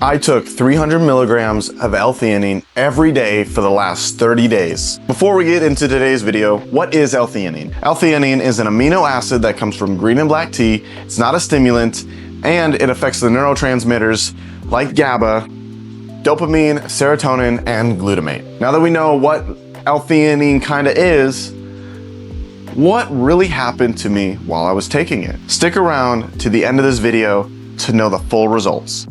I took 300 milligrams of L-Theanine every day for the last 30 days. Before we get into today's video, what is L-Theanine? L-Theanine is an amino acid that comes from green and black tea. It's not a stimulant, and it affects the neurotransmitters like GABA, dopamine, serotonin, and glutamate. Now that we know what L-Theanine kinda is, what really happened to me while I was taking it? Stick around to the end of this video to know the full results.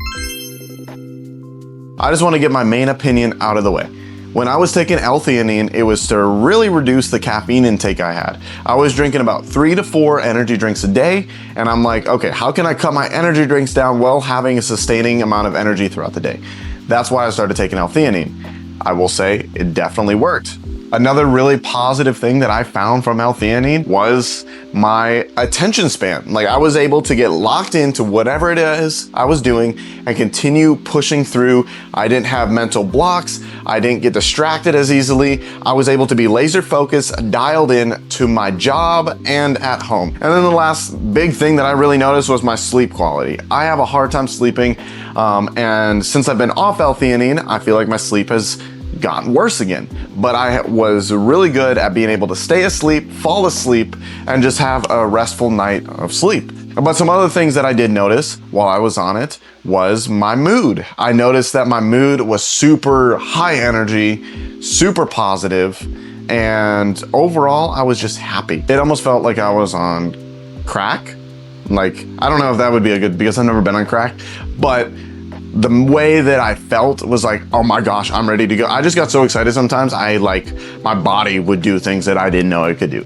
I just want to get my main opinion out of the way. When I was taking L-Theanine, it was to really reduce the caffeine intake I had. I was drinking about 3 to 4 energy drinks a day, and I'm like, okay, how can I cut my energy drinks down while having a sustaining amount of energy throughout the day? That's why I started taking L-Theanine. I will say it definitely worked. Another really positive thing that I found from L-Theanine was my attention span. Like, I was able to get locked into whatever it is I was doing and continue pushing through. I didn't have mental blocks. I didn't get distracted as easily. I was able to be laser focused, dialed in to my job and at home. And then the last big thing that I really noticed was my sleep quality. I have a hard time sleeping, and since I've been off L-Theanine, I feel like my sleep has gotten worse again. But I was really good at being able to stay asleep, fall asleep, and just have a restful night of sleep. But some other things that I did notice while I was on it was my mood. I noticed that my mood was super high energy, super positive, and overall I was just happy. It almost felt like I was on crack. Like, I don't know if that would be a good, because I've never been on crack, but the way that I felt was like, oh my gosh, I'm ready to go. I just got so excited sometimes, my body would do things that I didn't know it could do.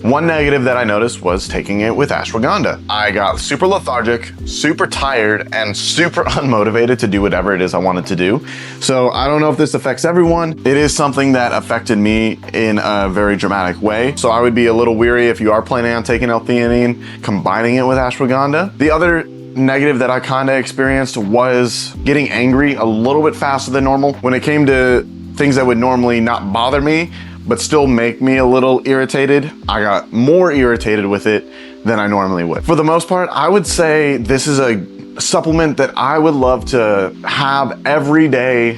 One negative that I noticed was taking it with ashwagandha. I got super lethargic, super tired, and super unmotivated to do whatever it is I wanted to do. So I don't know if this affects everyone. It is something that affected me in a very dramatic way. So I would be a little weary if you are planning on taking L-Theanine, combining it with ashwagandha. The other negative that I kind of experienced was getting angry a little bit faster than normal. When it came to things that would normally not bother me, but still make me a little irritated, I got more irritated with it than I normally would. For the most part, I would say this is a supplement that I would love to have every day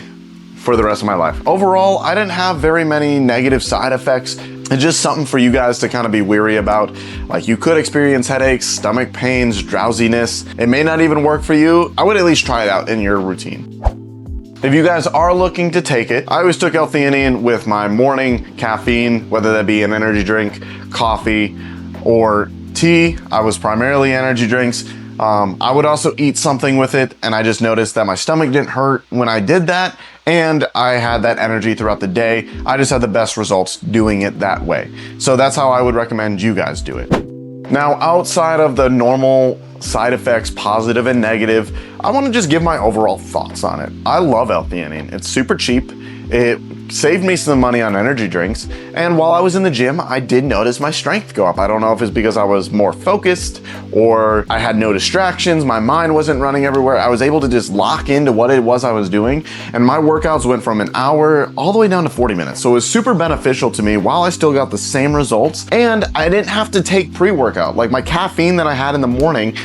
for the rest of my life. Overall, I didn't have very many negative side effects. It's just something for you guys to kind of be weary about. Like, you could experience headaches, stomach pains, drowsiness. It may not even work for you. I would at least try it out in your routine. If you guys are looking to take it, I always took L-Theanine with my morning caffeine, whether that be an energy drink, coffee, or tea. I was primarily energy drinks. I would also eat something with it, and I just noticed that my stomach didn't hurt when I did that, and I had that energy throughout the day. I just had the best results doing it that way. So that's how I would recommend you guys do it. Now, outside of the normal side effects, positive and negative, I want to just give my overall thoughts on it. I love L-Theanine. It's super cheap. It saved me some money on energy drinks. And while I was in the gym, I did notice my strength go up. I don't know if it's because I was more focused or I had no distractions. My mind wasn't running everywhere. I was able to just lock into what it was I was doing. And my workouts went from an hour all the way down to 40 minutes. So it was super beneficial to me while I still got the same results. And I didn't have to take pre-workout. Like, my caffeine that I had in the morning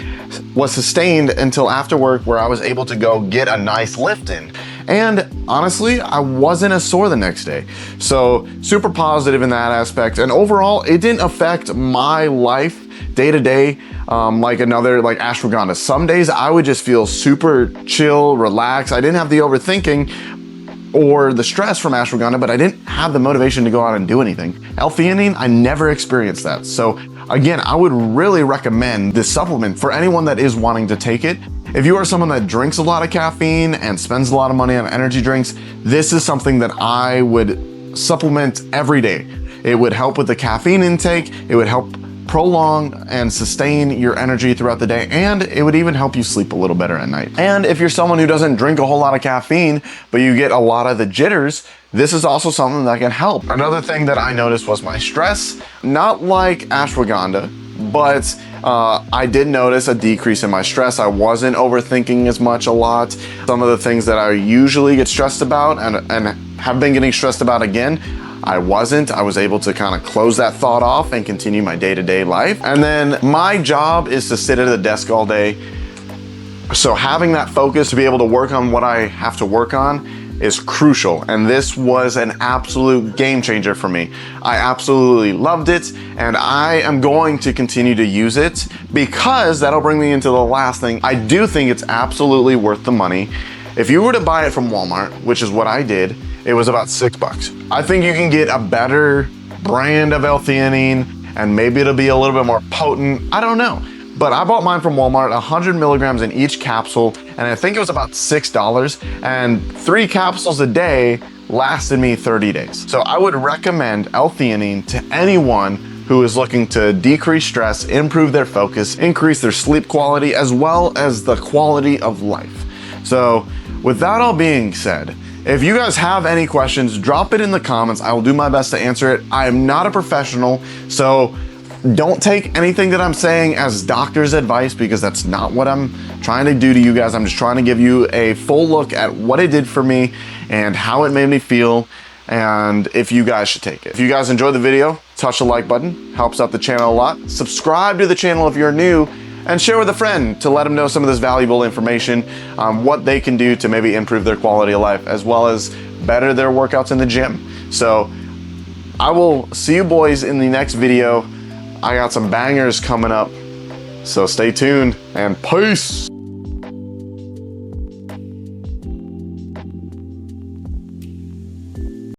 was sustained until after work, where I was able to go get a nice lift in. And honestly, I wasn't as sore the next day. So super positive in that aspect. And overall, it didn't affect my life day to day like ashwagandha. Some days I would just feel super chill, relaxed. I didn't have the overthinking or the stress from ashwagandha, but I didn't have the motivation to go out and do anything. L-Theanine, I never experienced that. So again, I would really recommend this supplement for anyone that is wanting to take it. If you are someone that drinks a lot of caffeine and spends a lot of money on energy drinks, this is something that I would supplement every day. It would help with the caffeine intake. It would help prolong and sustain your energy throughout the day, and it would even help you sleep a little better at night. And if you're someone who doesn't drink a whole lot of caffeine, but you get a lot of the jitters, this is also something that can help. Another thing that I noticed was my stress. Not like ashwagandha, but I did notice a decrease in my stress. I wasn't overthinking as much a lot. Some of the things that I usually get stressed about and have been getting stressed about again, I wasn't. I was able to kind of close that thought off and continue my day-to-day life. And then my job is to sit at a desk all day. So having that focus to be able to work on what I have to work on is crucial, and this was an absolute game changer for me. I absolutely loved it, and I am going to continue to use it, because that'll bring me into the last thing. I do think it's absolutely worth the money. If you were to buy it from Walmart, which is what I did, it was about $6. I think you can get a better brand of L-Theanine, and maybe it'll be a little bit more potent, I don't know. But I bought mine from Walmart, 100 milligrams in each capsule, and I think it was about $6, and 3 capsules a day lasted me 30 days. So I would recommend L-Theanine to anyone who is looking to decrease stress, improve their focus, increase their sleep quality, as well as the quality of life. So with that all being said, if you guys have any questions, drop it in the comments. I will do my best to answer it. I am not a professional, so don't take anything that I'm saying as doctor's advice, because that's not what I'm trying to do to you guys. I'm just trying to give you a full look at what it did for me and how it made me feel, and if you guys should take it. If you guys enjoyed the video, touch the like button, helps out the channel a lot. Subscribe to the channel if you're new, and share with a friend to let them know some of this valuable information on what they can do to maybe improve their quality of life, as well as better their workouts in the gym. So I will see you boys in the next video. I got some bangers coming up, so stay tuned and peace.